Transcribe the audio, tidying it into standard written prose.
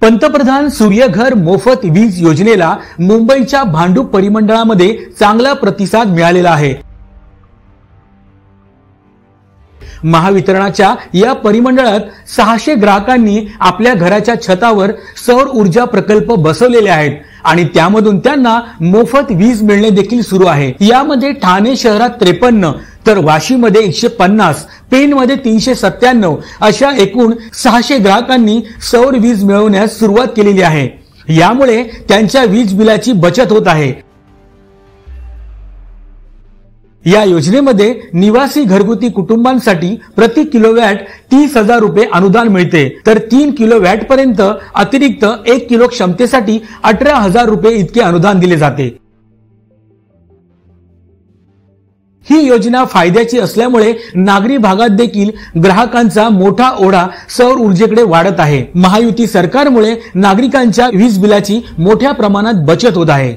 पंतप्रधान सूर्यघर मोफत वीज योजनेला मुंबईच्या भांडूप परिमंडळामध्ये चांगला प्रतिसाद मिळालेला आहे। महावितरणाच्या या परिमंडळात 600 ग्राहकांनी आपल्या घराच्या छतावर सौर ऊर्जा प्रकल्प बसवलेले आहेत आणि त्यामधून त्यांना मोफत वीज मिळणे देखील सुरू आहे। यामध्ये ठाणे शहरात 53 तर वाशीमध्ये 150, पेणमध्ये 397 अशा एकूण 600 ग्राहकांनी सौर वीज मिळवण्यास सुरुवात केलेली आहे। यामुळे त्यांच्या वीज बिलाची बचत होत आहे। या योजनेमध्ये निवासी घरगुती कुटुंबांसाठी प्रति किलोवॅट 30,000 रुपये अनुदान मिळते, तर 3 किलोवॅट पर्यंत अतिरिक्त 1 किलो क्षमतेसाठी 18,000 रुपये इतके अनुदान दिले जाते। ही योजना फायद्याची असल्यामुळे नागरी भागात देखील ग्राहकांचा मोठा ओढा सौर ऊर्जेकडे वाढत आहे। महायुती सरकारमुळे नागरिकांच्या वीज बिलाची मोठ्या प्रमाणात बचत होत आहे।